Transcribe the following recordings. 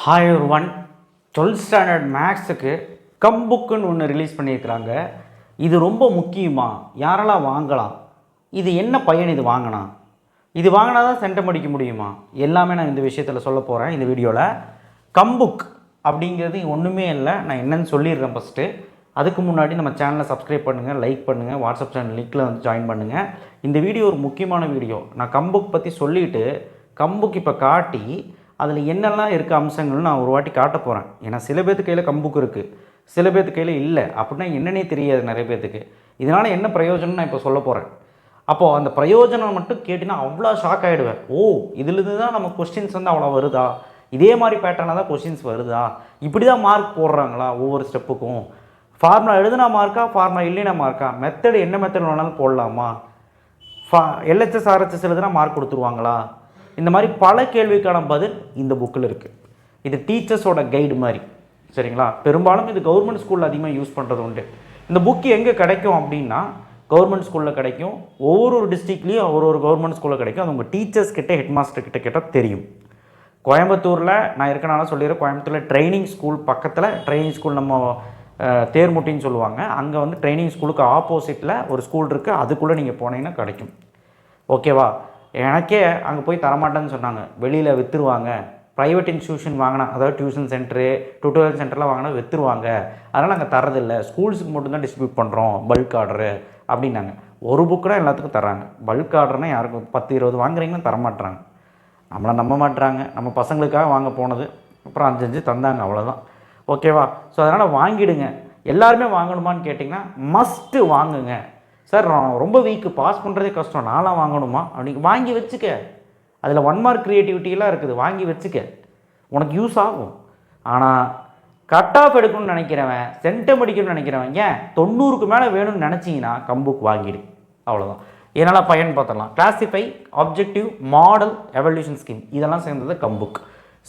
Hi one 12th standard மேக்ஸுக்கு கம்புக்குன்னு ஒன்று release பண்ணியிருக்கிறாங்க. இது ரொம்ப முக்கியமாக யாரெல்லாம் வாங்கலாம், இது என்ன பயன், இது வாங்கினா தான் சென்டம் அடிக்க முடியுமா, எல்லாமே நான் இந்த விஷயத்தில் சொல்ல போகிறேன் இந்த வீடியோவில். கம்புக் அப்படிங்கிறது ஒன்றுமே இல்லை, நான் என்னென்னு சொல்லிடுறேன் ஃபஸ்ட்டு. அதுக்கு முன்னாடி நம்ம சேனலை சப்ஸ்கிரைப் பண்ணுங்கள், லைக் பண்ணுங்கள், வாட்ஸ்அப் சேனல் லிங்க்கில் வந்து ஜாயின் பண்ணுங்கள். இந்த வீடியோ ஒரு முக்கியமான வீடியோ. நான் கம்புக் பற்றி சொல்லிவிட்டு கம்புக் இப்போ காட்டி அதில் என்னெல்லாம் இருக்க அம்சங்கள்னு நான் ஒரு வாட்டி காட்ட போகிறேன். ஏன்னா சில பேர்த்து கையில் கம்புக்கு இருக்குது, சில பேர்த்து கையில் இல்லை. அப்படின்னா என்னன்னே தெரியாது நிறைய பேர்த்துக்கு. இதனால் என்ன பிரயோஜனம் நான் இப்போ சொல்ல போகிறேன். அப்போது அந்த பிரயோஜனம் மட்டும் கேட்டினா அவ்வளோ ஷாக் ஆகிடுவேன். ஓ, இதிலிருந்து தான் நம்ம கொஸ்டின்ஸ் வந்து அவ்வளோ வருதா, இதே மாதிரி பேட்டர்னாக தான் கொஸ்டின்ஸ் வருதா, இப்படி தான் மார்க் போடுறாங்களா ஒவ்வொரு ஸ்டெப்புக்கும், ஃபார்முலா எழுதுனா மார்க்கா, ஃபார்முலா இல்லைனா மார்க்கா, மெத்தடு என்ன மெத்தட் வேணாலும் போடலாமா, எல்ஹெச்எஸ் ஆர்ஹெச்எஸ் எழுதுனா மார்க் கொடுத்துருவாங்களா, இந்த மாதிரி பல கேள்விக்கான பதில் இந்த புக்கில் இருக்குது. இது டீச்சர்ஸோட கைடு மாதிரி, சரிங்களா. பெரும்பாலும் இது கவர்மெண்ட் ஸ்கூலில் அதிகமாக யூஸ் பண்ணுறது உண்டு. இந்த புக்கு எங்கே கிடைக்கும் அப்படின்னா கவர்மெண்ட் ஸ்கூலில் கிடைக்கும். ஒவ்வொரு டிஸ்ட்ரிக்ட்லேயும் ஒரு கவர்மெண்ட் ஸ்கூலில் கிடைக்கும். அது உங்கள் டீச்சர்ஸ் கிட்டே, ஹெட் மாஸ்டர் கிட்ட கேட்டால் தெரியும். கோயம்புத்தூரில் நான் இருக்கனால சொல்லிடுறேன், கோயம்புத்தூரில் ட்ரைனிங் ஸ்கூல் பக்கத்தில், ட்ரைனிங் ஸ்கூல் நம்ம தேர்முட்டின்னு சொல்லுவாங்க, அங்கே வந்து ட்ரைனிங் ஸ்கூலுக்கு ஆப்போசிட்டில் ஒரு ஸ்கூல் இருக்குது. அதுக்குள்ளே நீங்கள் போனீங்கன்னா கிடைக்கும். ஓகேவா. எனக்கே அங்கே போய் தரமாட்டேன்னு சொன்னாங்க, வெளியில் விற்றுருவாங்க, ப்ரைவேட் இன்ஸ்டியூஷன் வாங்கினா, அதாவது டியூஷன் சென்டரு, டுட்டோரியல் சென்டர்லாம் வாங்கினா விற்றுருவாங்க, அதனால் நாங்கள் தரதில்லை, ஸ்கூல்ஸுக்கு மட்டும்தான் டிஸ்ட்ரிபியூட் பண்ணுறோம் பல்க் ஆர்டரு அப்படின்னாங்க. ஒரு புக்கு தான் எல்லாத்துக்கும் தராங்க, பல்க் ஆர்டர்னால் யாருக்கும் 10-20 வாங்குறீங்கன்னா தரமாட்டுறாங்க. நம்மளை நம்ப மாட்டுறாங்க. நம்ம பசங்களுக்காக வாங்க போனது, அப்புறம் 5 தந்தாங்க, அவ்வளோதான். ஓகேவா. ஸோ அதனால் வாங்கிடுங்க. எல்லாருமே வாங்கணுமான்னு கேட்டிங்கன்னா மஸ்ட்டு வாங்குங்க. சார் நான் ரொம்ப வீக்கு, பாஸ் பண்ணுறதே கஷ்டம், நான்லாம் வாங்கணுமா அப்படின்னு வாங்கி வச்சுக்க. அதில் 1 மார்க் க்ரியேட்டிவிட்டியெல்லாம் இருக்குது, வாங்கி வச்சுக்க, உனக்கு யூஸ் ஆகும். ஆனால் கட் ஆஃப் எடுக்கணும்னு நினைக்கிறவன், சென்டம் அடிக்கணும்னு நினைக்கிறவன், ஏன் 90க்கு மேலே வேணும்னு நினச்சிங்கன்னா கம்புக் வாங்கிடு, அவ்வளோதான். இதனால் பயன் பார்த்தலாம். Classify, objective, model, evolution scheme, இதெல்லாம் சேர்ந்தது கம்புக்.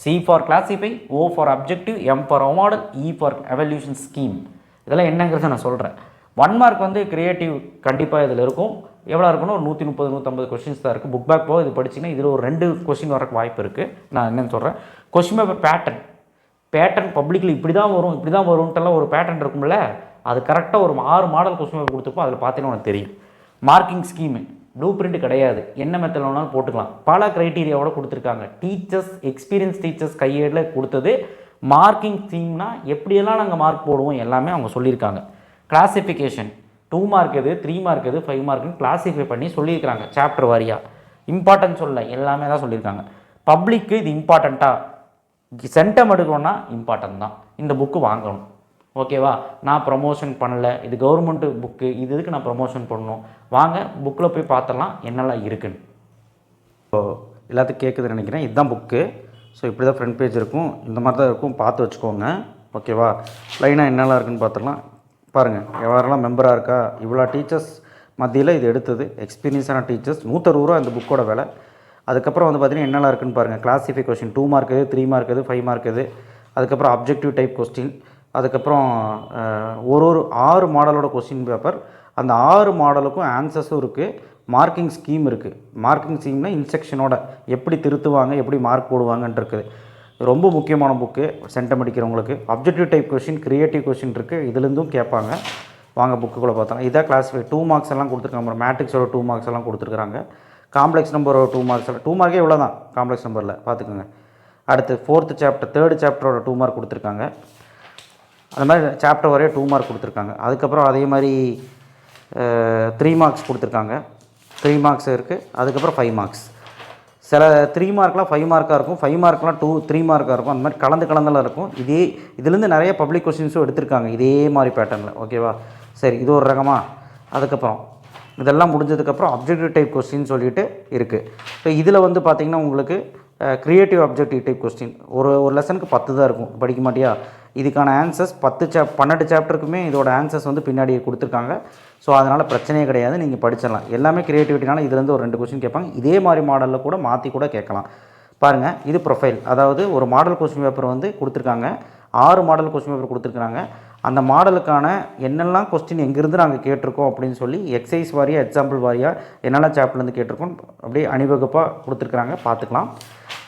C for classify, O for objective, M for model, E for evolution scheme. இதெல்லாம் என்னங்கிறத நான் சொல்கிறேன். 1 மார்க் வந்து க்ரியேட்டிவ் கண்டிப்பாக இதில் இருக்கும். எவ்வளோ இருக்குன்னு ஒரு 130-150 கொஸ்டின்ஸ் தான் இருக்குது. புக் பேக் போக இது படிச்சிங்கன்னா இதில் ஒரு 2 கொஸ்டின் வரக்கு வாய்ப்பு இருக்குது. நான் என்னென்னு சொல்கிறேன். கொஸ்டின் பேப்பர் பேட்டர்ன் பப்ளிக்கில் இப்படி தான் வரும், இப்படி தான் வரும்ன்ட்டுலாம் ஒரு பேட்டர்ன் இருக்கும்ல, அது கரெக்டாக ஒரு 6 மாடல் கொஸ்டின் பேப்பர் கொடுத்துருப்போம். அதில் பார்த்தீங்கன்னா உனக்கு தெரியும். மார்க்கிங் ஸ்கீமு ப்ளூ பிரிண்ட் கிடையாது, என்ன மெத்தட் வேணாலும் போட்டுக்கலாம். பல க்ரைட்டீரியாவோட கொடுத்துருக்காங்க. டீச்சர்ஸ், எக்ஸ்பீரியன்ஸ் டீச்சர்ஸ் கையேடில் கொடுத்தது. மார்க்கிங் ஸ்கீம்னா எப்படியெல்லாம் நாங்கள் மார்க் போடுவோம் எல்லாமே அவங்க சொல்லியிருக்காங்க. கிளாசிஃபிகேஷன் 2 மார்க் எது, 3 மார்க் எது, 5 மார்க்குன்னு கிளாஸிஃபை பண்ணி சொல்லியிருக்கிறாங்க. சாப்டர் வாரியாக இம்பார்ட்டன்ட் சொல்ல எல்லாமே தான் சொல்லியிருக்காங்க. பப்ளிக்கு இது இம்பார்ட்டண்ட்டாக, சென்டம் எடுக்கணும்னா இம்பார்ட்டன்ட் தான். இந்த புக்கு வாங்கணும். ஓகேவா. நான் ப்ரமோஷன் பண்ணலை, இது கவர்மெண்ட்டு புக்கு, இதுக்கு நான் ப்ரமோஷன் பண்ணணும். வாங்க புக்கில் போய் பார்த்துடலாம் என்னெல்லாம் இருக்குன்னு. ஸோ எல்லாத்துக்கும் கேட்குதுன்னு நினைக்கிறேன். இதுதான் புக்கு. ஸோ இப்படி தான் ஃப்ரண்ட் பேஜ் இருக்கும், இந்த மாதிரி தான் இருக்கும், பார்த்து வச்சுக்கோங்க. ஓகேவா. லைனாக என்னெல்லாம் இருக்குன்னு பார்த்துடலாம். பாருங்கள், எவ்வாறெல்லாம் மெம்பராக இருக்கா, இவ்வளோ டீச்சர்ஸ் மத்தியில் இது எடுத்தது. எக்ஸ்பீரியன்ஸான டீச்சர்ஸ், 160 ரூபா இந்த புக்கோட விலை. அதுக்கப்புறம் வந்து பார்த்திங்கன்னா என்னெல்லாம் இருக்குன்னு பாருங்கள். கிளாஸிஃபை கொஸ்டின் 2 மார்க் எது, 3 மார்க் எது, 5 மார்க் எது, அதுக்கப்புறம் அப்ஜெக்டிவ் டைப் கொஸ்டின், அதுக்கப்புறம் ஒரு 6 மாடலோட கொஸ்டின் பேப்பர், அந்த 6 மாடலுக்கும் ஆன்சர்ஸும் இருக்குது. மார்க்கிங் ஸ்கீம் இருக்குது. மார்க்கிங் ஸ்கீம்னா இன்ஸ்ட்ரக்ஷனோட எப்படி திருத்துவாங்க, எப்படி மார்க் போடுவாங்கன்ட்டு இருக்குது. ரொம்ப முக்கியமான புக்கு சென்டம் அடிக்கிறவங்களுக்கு. Objective type question, creative question இருக்குது, இதுலேருந்தும் கேட்பாங்க. வாங்க புக்குக்குள்ளே பார்த்தோம். இதான் கிளாஸிஃபை 2 மார்க்ஸ் எல்லாம் கொடுத்துருக்காங்க. அப்புறம் மேட்ரிக்ஸோட 2 மார்க்ஸ் எல்லாம் கொடுத்துருக்காங்க. காம்ப்ளெக்ஸ் நம்பர் 2 மார்க்ஸ், 2 மார்க்கே இவ்வளோ தான் காம்ப்ளெக்ஸ் நம்பரில், பார்த்துக்கோங்க. அடுத்து 4th சாப்டர், 3rd சாப்டரோட 2 மார்க் கொடுத்துருக்காங்க. அது மாதிரி சாப்டர் வரைய 2 மார்க் கொடுத்துருக்காங்க. அதுக்கப்புறம் அதே மாதிரி 3 மார்க்ஸ் கொடுத்துருக்காங்க. 3 மார்க்ஸ் இருக்குது. அதுக்கப்புறம் 5 மார்க்ஸ். சில 3 மார்க்லாம் 5 மார்க்காக இருக்கும், 5 மார்க்லாம் 3 மார்க்காக இருக்கும். அந்த மாதிரி கலந்தெல்லாம் இருக்கும். இதுலேருந்து நிறைய பப்ளிக் கொஸ்டின்ஸும் எடுத்திருக்காங்க இதே மாதிரி பேட்டர்னில். ஓகேவா. சரி, இது ஒரு ரகமாக. அதுக்கப்புறம் இதெல்லாம் முடிஞ்சதுக்கப்புறம் அப்ஜெக்டிவ் டைப் கொஸ்டின் சொல்லிட்டு இருக்குது. ஸோ இதில் வந்து பார்த்திங்கன்னா உங்களுக்கு க்ரியேட்டிவ் அப்ஜெக்டிவ் டைப் கொஸ்டின் ஒரு லெசனுக்கு 10 தான் இருக்கும். படிக்க மாட்டியா, இதுக்கான ஆன்சர்ஸ் 12 சாப்டருக்குமே இதோட ஆன்சர்ஸ் வந்து பின்னாடி கொடுத்துருக்காங்க. ஸோ அதனால் பிரச்சனையே கிடையாது, நீங்கள் படிச்சிடலாம். எல்லாமே க்ரியேட்டிவிட்டினால இதுலேருந்து ஒரு 2 கொஸ்டின் கேட்பாங்க. இதே மாதிரி மாடலில் கூட மாற்றி கூட கேட்கலாம். பாருங்கள், இது ப்ரொஃபைல், அதாவது ஒரு மாடல் கொஸ்டின் பேப்பர் வந்து கொடுத்துருக்காங்க. 6 மாடல் கொஸ்டின் பேப்பர் கொடுத்துருக்காங்க. அந்த மாடலுக்கான என்னெல்லாம் கொஸ்டின் எங்கேருந்து நாங்கள் கேட்டிருக்கோம் அப்படின்னு சொல்லி எக்ஸசைஸ் வாரியாக, எக்ஸாம்பிள் வாரியாக என்னெல்லாம் சாப்டர்லேருந்து கேட்டிருக்கோம் அப்படியே அணிவகுப்பாக கொடுத்துருக்குறாங்க, பார்த்துக்கலாம்.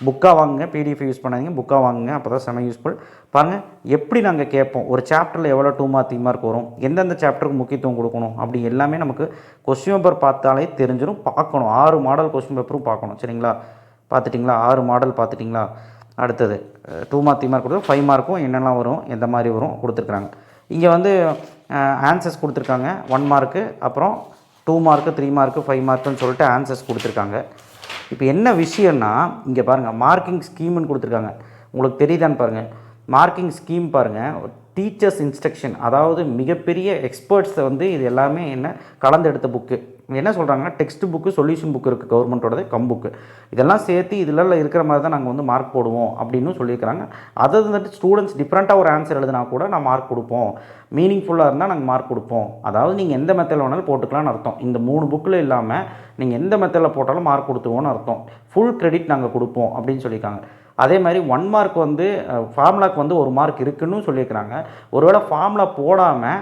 புக்காக வாங்குங்க, பிடிஎஃப் யூஸ் பண்ணாதீங்க, புக்காக வாங்குங்க. அப்போ தான் செம யூஸ்ஃபுல். பாருங்கள் எப்படி நாங்கள் கேட்போம், ஒரு சாப்டரில் எவ்வளோ 2 மார்க் 3 மார்க் வரும், எந்தெந்த சாப்டருக்கு முக்கியத்துவம் கொடுக்கணும், அப்படி எல்லாமே நமக்கு கொஸ்டின் பேப்பர் பார்த்தாலே தெரிஞ்சிடும். பார்க்கணும், 6 மாடல் கொஸ்டின் பேப்பரும் பார்க்கணும். சரிங்களா? பார்த்துட்டிங்களா? 6 மாடல் பார்த்துட்டிங்களா? அடுத்தது 2 மார்க் 3 மார்க் கொடுத்து 5 மார்க்கும் என்னெல்லாம் வரும், எந்த மாதிரி வரும் கொடுத்துருக்குறாங்க. இங்கே வந்து ஆன்சர்ஸ் கொடுத்துருக்காங்க. 1 மார்க்கு, அப்புறம் 2 மார்க்கு, 3 மார்க்கு, 5 மார்க்குன்னு சொல்லிட்டு ஆன்சர்ஸ் கொடுத்துருக்காங்க. இப்போ என்ன விஷயம்னா, இங்கே பாருங்கள் மார்க்கிங் ஸ்கீம்னு கொடுத்துருக்காங்க. உங்களுக்கு தெரியுதான்னு பாருங்கள். மார்க்கிங் ஸ்கீம் பாருங்கள், டீச்சர்ஸ் இன்ஸ்ட்ரக்ஷன், அதாவது மிகப்பெரிய எக்ஸ்பர்ட்ஸை வந்து இது எல்லாமே என்ன கலந்து எடுத்த புக்கு. என்ன சொல்கிறாங்கன்னா, டெக்ஸ்ட் புக்கு, சொல்யூஷன் புக்கு இருக்குது கவர்மெண்ட்டோடது, புக்கு, இதெல்லாம் சேர்த்து இதில் இருக்கிற மாதிரி தான் நாங்கள் வந்து மார்க் போடுவோம் அப்படின்னு சொல்லியிருக்கிறாங்க. அதை வந்துட்டு ஸ்டூடெண்ட்ஸ் டிஃப்ரெண்ட்டாக ஒரு ஆன்சர் எழுதினா கூட நான் மார்க் கொடுப்போம், மீனிங்ஃபுல்லாக இருந்தால் நாங்கள் மார்க் கொடுப்போம். அதாவது நீங்கள் எந்த மெத்தடில் வேணாலும் போட்டுக்கலாம்னு அர்த்தம். இந்த 3 புக்கில் இல்லாமல் நீங்கள் எந்த மெத்தடில் போட்டாலும் மார்க் கொடுத்துருவோன்னு அர்த்தம். ஃபுல் கிரெடிட் நாங்கள் கொடுப்போம் அப்படின்னு சொல்லியிருக்காங்க. அதே மாதிரி 1 மார்க் வந்து ஃபார்முலாக்கு வந்து 1 மார்க் இருக்குன்னு சொல்லியிருக்கிறாங்க. ஒருவேளை ஃபார்முலா போடாமல்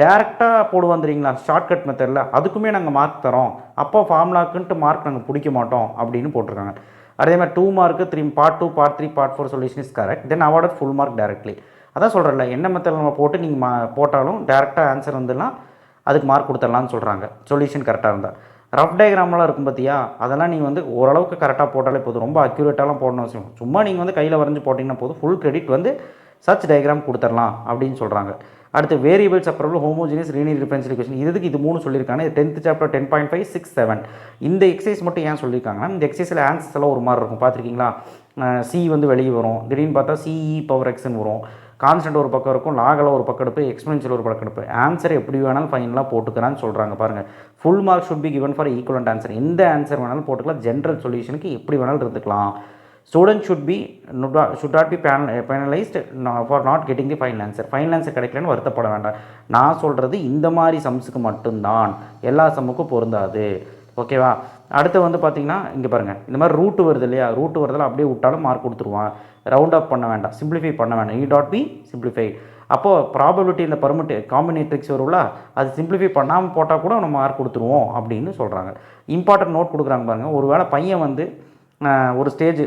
டேரெக்டாக போடுவோம் தெரியுங்களா, ஷார்ட்கட் மெத்தடில், அதுக்குமே நாங்கள் மார்க் தரோம். அப்போ ஃபார்முலாக்குன்ட்டு மார்க் நாங்கள் பிடிக்க மாட்டோம் அப்படின்னு போட்டிருக்காங்க. அதே மாதிரி 2 mark 3 part 2 part 3 part 4 solution is correct, then awarded full mark directly. அதான் சொல்கிறேன்ல, என்ன மெத்தடில் நம்ம போட்டு நீங்கள் போட்டாலும் டேரெக்டாக ஆன்சர் வந்துடலாம், அதுக்கு மார்க் கொடுத்துடலான்னு சொல்கிறாங்க, சொல்யூஷன் கரெக்டாக இருந்தால். ரஃப் டயக்ராம்லாம் இருக்கும் பார்த்தியா, அதெல்லாம் நீங்கள் வந்து ஓரளவுக்கு கரெக்டாக போட்டாலே போதும், ரொம்ப அக்யூரேட்டாலாம் போடணும் அவசியம். சும்மா நீங்கள் வந்து கையில் வரைஞ்சி போட்டிங்கன்னா போதும், ஃபுல் கிரெடிட் வந்து சர்ச் டயக்ராம் கொடுத்துடலாம் அப்படின்னு சொல்கிறாங்க. அடுத்து வேரியபிள்ஸ் அப்புறம் ஹோமோஜினியஸ் லீனியர் டிஃபரன்ஷியல் ஈக்குவேஷன், இதுக்கு இது 3 சொல்லியிருக்காங்க. இது 10th சாப்டர் 10.5 6 7. இந்த எக்ஸசைஸ் மட்டும் ஏன் சொல்லியிருக்காங்கன்னா, இந்த எக்ஸசைஸில் ஆன்சர்ஸ் எல்லாம் ஒரு மாதிரி இருக்கும். பார்த்துருக்கீங்களா, சி வந்து வெளியே வரும், திடீர்னு பார்த்தா சிஇ பவர் எக்ஸ்ன்னு வரும், கான்ஸ்டன்ட் ஒரு பக்கம் இருக்கும், லாகல ஒரு பக்கம் எடுப்பு, எக்ஸ்பென்ஷியல் ஒரு பக்கம் எடுப்பு. ஆன்சர் எப்படி வேணாலும் ஃபைனலாக போட்டுக்கிறான்னு சொல்கிறாங்க. பாருங்கள், full mark should be given for equivalent answer. எந்த ஆன்சர் வேணாலும் போட்டுக்கலாம், ஜென்ரல் சொல்யூஷனுக்கு எப்படி வேணாலும் இருந்துக்கலாம். Student should not be penalised for not getting the final answer. Final answer கிடைக்கலன்னு வருத்தப்பட வேண்டாம். நான் சொல்கிறது இந்த மாதிரி சம்ஸுக்கு மட்டும்தான், எல்லா சம்முக்கும் பொருந்தாது. ஓகேவா? அடுத்து வந்து பார்த்திங்கன்னா, இங்கே பாருங்கள், இந்த மாதிரி ரூட்டு வருது இல்லையா, ரூட்டு வரதில் அப்படியே விட்டாலும் மார்க் கொடுத்துருவான். ரவுண்ட் ஆஃப் பண்ண வேண்டாம், சிம்பிளிஃபை பண்ண வேண்டாம், இ டாட் பி சிம்பிளிஃபை. அப்போது ப்ராபபிலிட்டி இந்த காம்பினேட்ரிக்ஸ் வரும்ல, அது சிம்பிளிஃபை பண்ணாமல் போட்டால் கூட நம்ம மார்க் கொடுத்துருவோம் அப்படின்னு சொல்கிறாங்க. இம்பார்ட்டன்ட் நோட் கொடுக்குறாங்க பாருங்கள். ஒரு வேளை பையன் வந்து ஒரு ஸ்டேஜ்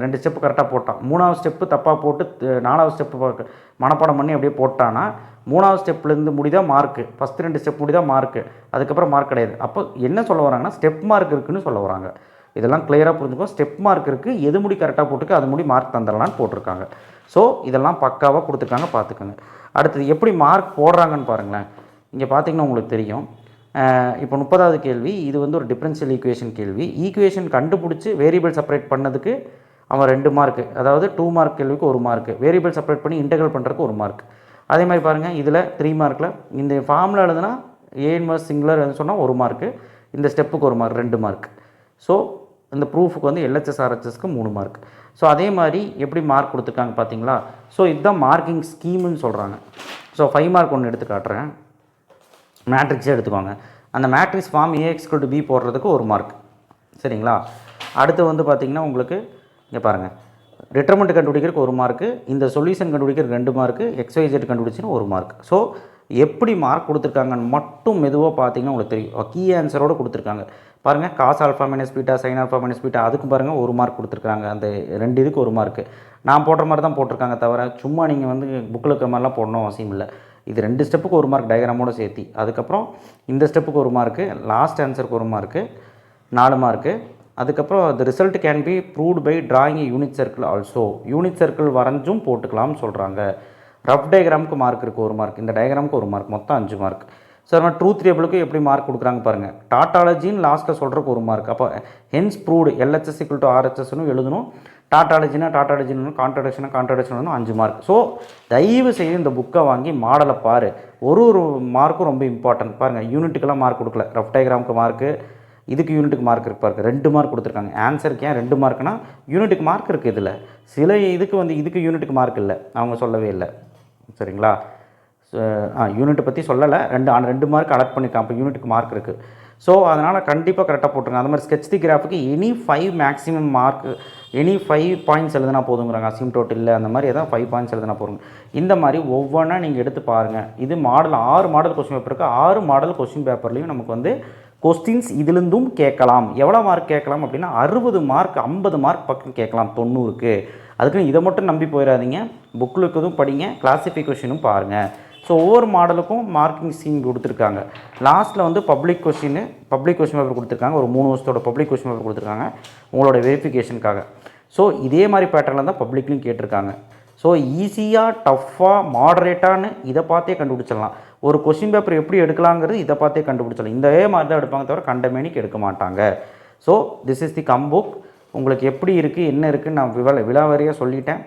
2 ஸ்டெப்பு கரெக்டாக போட்டான், 3வது ஸ்டெப்பு தப்பாக போட்டு 4வது ஸ்டெப்பு மனப்பாடம் பண்ணி அப்படியே போட்டான்னா 3வது ஸ்டெப்லேருந்து முடிதான் மார்க்கு, ஃபஸ்ட்டு 2 ஸ்டெப் முடிதான் மார்க்கு, அதுக்கப்புறம் மார்க் கிடையாது. அப்போ என்ன சொல்ல வராங்கன்னா, ஸ்டெப் மார்க் இருக்குதுன்னு சொல்ல வராங்க. இதெல்லாம் கிளியராக புரிஞ்சுக்கோ. ஸ்டெப் மார்க் இருக்குது, எது முடி கரெக்டாக போட்டுக்கு அது முடி மார்க் தந்துடலான்னு போட்டிருக்காங்க. ஸோ இதெல்லாம் பக்காவாக கொடுத்துருக்காங்க, பார்த்துக்கோங்க. அடுத்தது எப்படி மார்க் போடுறாங்கன்னு பாருங்களேன். இங்கே பார்த்தீங்கன்னா உங்களுக்கு தெரியும். இப்போ 30வது கேள்வி, இது வந்து ஒரு டிஃபரன்ஷியல் ஈக்குவேஷன் கேள்வி. ஈக்குவேஷன் கண்டுபிடிச்சி வேரியபிள் செப்பரேட் பண்ணதுக்கு அவன் 2 மார்க்கு, அதாவது 2 மார்க் கேள்விக்கு 1 மார்க்கு, வேரியபிள் செப்பரேட் பண்ணி இன்டெகிரல் பண்ணுறதுக்கு 1 மார்க். அதே மாதிரி பாருங்கள், இதில் 3 மார்க்கில் இந்த ஃபார்முலா எழுதுனா ஏ இன்வர்ஸ் சிங்குலர் சொன்னால் 1 மார்க்கு, இந்த ஸ்டெப்புக்கு 1 மார்க், 2 மார்க். ஸோ இந்த ப்ரூஃபுக்கு வந்து எல்ஹெச்எஸ் ஆர்ஹெச்எஸ்க்கு 3 மார்க். ஸோ அதே மாதிரி எப்படி மார்க் கொடுத்துருக்காங்க பார்த்தீங்களா. ஸோ இதுதான் மார்க்கிங் ஸ்கீம்னு சொல்கிறாங்க. ஸோ 5 மார்க் ஒன்று எடுத்து காட்டுறேன். மேட்ரிக்ஸே எடுத்துக்கோங்க. அந்த மேட்ரிக்ஸ் ஃபார்ம் AX=B போடுறதுக்கு 1 மார்க். சரிங்களா? அடுத்து வந்து பார்த்திங்கன்னா உங்களுக்கு இங்கே பாருங்கள், டிட்டர்மெண்ட் கண்டுபிடிக்கிறதுக்கு 1 மார்க்கு, இந்த சொல்யூஷன் கண்டுபிடிக்கிறதுக்கு 2 மார்க்கு, XYZ கண்டுபிடிச்சின்னு 1 மார்க். ஸோ எப்படி மார்க் கொடுத்துருக்காங்கன்னு மட்டும் மெதுவாக பார்த்தீங்கன்னா உங்களுக்கு தெரியும். கீ ஆன்சரோடு கொடுத்துருக்காங்க பாருங்கள். Cos alpha minus beta, sine alpha minus beta, அதுக்கு பாருங்கள் 1 மார்க் கொடுத்துருக்காங்க. அந்த 2 இதுக்கு 1 மார்க்கு. நான் போடுற மாதிரி தான் போட்டிருக்காங்க, தவிர சும்மா நீங்கள் வந்து புக்கில் இருக்கிற மாதிரிலாம் போடணும் அவசியம் இல்லை. இது 2 ஸ்டெப்புக்கு 1 மார்க் டயக்ராமோடு சேர்த்தி, அதுக்கப்புறம் இந்த ஸ்டெப்புக்கு 1 மார்க்கு, லாஸ்ட் ஆன்சருக்கு 1 மார்க்கு, 4 மார்க்கு. அதுக்கப்புறம் the result can be proved by drawing unit circle also. Unit circle வரைஞ்சும் போட்டுக்கலாம்னு சொல்கிறாங்க. ரஃப் டயக்ராமுக்கு மார்க் இருக்குது 1 மார்க், இந்த டயக்ராமுக்கு 1 மார்க், மொத்தம் 5 மார்க். ஸோ நம்ம ட்ரூத் டேபிளுக்கு எப்படி மார்க் கொடுக்குறாங்க பாருங்கள். டாட்டாலஜின்னு லாஸ்ட்டில் சொல்கிறதுக்கு 1 மார்க். அப்போ ஹென்ஸ் ப்ரூவ்டு LHS=RHSன்னு எழுதணும். டாட்டாலஜின்னு கான்ட்ரடிக்ஷன் 5 மார்க். ஸோ தயவு செய்து இந்த புக்கை வாங்கி மாடலை பாரு. ஒரு மார்க்கும் ரொம்ப இம்பார்ட்டன்ட். பாருங்கள், யூனிட்டுக்கெல்லாம் மார்க் கொடுக்கல. ரஃப் டயக்ராமுக்கு மார்க்கு, இதுக்கு யூனிட்டுக்கு மார்க் இருக்கு பாருங்க, 2 மார்க் கொடுத்துருக்காங்க. ஆன்சருக்கு ஏன் 2 மார்க்னா யூனிட்டுக்கு மார்க் இருக்குது. இதில் சில இதுக்கு வந்து இதுக்கு யூனிட்டுக்கு மார்க் இல்லை, அவங்க சொல்லவே இல்லை. சரிங்களா? யூனிட்டை பற்றி சொல்லலை, 2 மார்க் அலர்ட் பண்ணியிருக்கான். அப்போ யூனிட்டுக்கு மார்க் இருக்குது. ஸோ அதனால் கண்டிப்பாக கரெக்டாக போட்டுருங்க. அது மாதிரி ஸ்கெட்ச் தி கிராஃபுக்கு any 5 maximum mark, any 5 points எழுதுனா போதுங்கிறாங்க. அசிம்டோட் இல்லை, அந்த மாதிரி எதாவது 5 பாயிண்ட்ஸ் எழுதுனா போதுங்க. இந்த மாதிரி ஒவ்வொன்றா நீங்கள் எடுத்து பாருங்கள். இது மாடல் 6 மாடல் கொஸ்டின் பேப்பர் இருக்குது. 6 மாடல் கொஸ்டின் பேப்பர்லேயும் நமக்கு வந்து கொஸ்டின்ஸ் இதிலிருந்தும் கேட்கலாம். எவ்வளோ மார்க் கேட்கலாம் அப்படின்னா 60 மார்க் 50 மார்க் பக்கம் கேட்கலாம் 90க்கு. அதுக்குன்னு இதை மட்டும் நம்பி போயிடாதீங்க. புக்கில் இருக்கிறதும் படிங்க, கிளாஸிஃபிகேஷனும் பாருங்கள். ஸோ ஒவ்வொரு மாடலுக்கும் மார்க்கிங் ஸ்கீம் கொடுத்துருக்காங்க. லாஸ்ட்டில் வந்து பப்ளிக் கொஷின் பேப்பர் கொடுத்துருக்காங்க. ஒரு 3 வருஷத்தோட பப்ளிக் கொஷின் பேப்பர் கொடுத்துருக்காங்க உங்களோட வெரிஃபிகேஷனுக்காக. ஸோ இதே மாதிரி பேட்டர்னில் தான் பப்ளிக்லையும் கேட்டிருக்காங்க. ஸோ ஈஸியாக, டஃப்பாக, மாடரேட்டானு இதை பார்த்தே கண்டுபிடிச்சிடலாம். ஒரு கொஷின் பேப்பர் எப்படி எடுக்கலாங்கிறது இதை பார்த்தே கண்டுபிடிச்சிடலாம். இந்த மாதிரி தான் எடுப்பாங்க தவிர கண்டமேனிக்கு எடுக்க மாட்டாங்க. So this is the come book. உங்களுக்கு எப்படி இருக்குது என்ன இருக்குதுன்னு நான் விலாவாரியாக சொல்லிட்டேன்.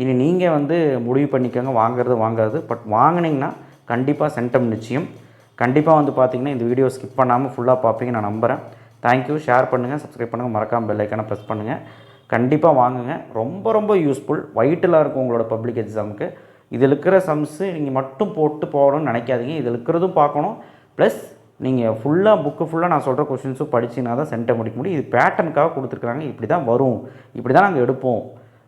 இனி நீங்கள் வந்து முடிவு பண்ணிக்கோங்க வாங்கிறது. பட் வாங்கினீங்கன்னா கண்டிப்பாக சென்டம் நிச்சயம். கண்டிப்பாக வந்து பார்த்திங்கன்னா இந்த வீடியோ ஸ்கிப் பண்ணாமல் ஃபுல்லாக பார்ப்பீங்க நான் நம்புகிறேன். தேங்க்யூ. ஷேர் பண்ணுங்கள், சப்ஸ்கிரைப் பண்ணுங்கள், மறக்காமல் பெல் ஐக்கானை ப்ரெஸ் பண்ணுங்கள். கண்டிப்பாக வாங்குங்க. ரொம்ப ரொம்ப யூஸ்ஃபுல். வைட்டலாக இருக்கும் உங்களோட பப்ளிக் எக்ஸாமுக்கு. இதில் இருக்கிற சம்ஸு நீங்கள் மட்டும் போட்டு போகணும்னு நினைக்காதீங்க. இதில் இருக்கிறதும் பார்க்கணும். ப்ளஸ் நீங்கள் புக்கு ஃபுல்லாக நான் சொல்கிற கொஷின்ஸும் படிச்சிங்கன்னா தான் சென்டம் முடிக்க முடியும். இது பேட்டர்னுக்காக கொடுத்துருக்குறாங்க. இப்படி தான் வரும், இப்படி தான் நாங்கள் எடுப்போம்,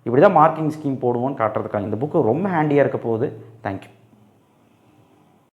இப்படி தான் மார்க்கிங் ஸ்கீம் போடுவோம்னு காட்டுறதுக்காக. இந்த புக்கு ரொம்ப ஹேண்டியாக இருக்க போகுது. தேங்க்யூ.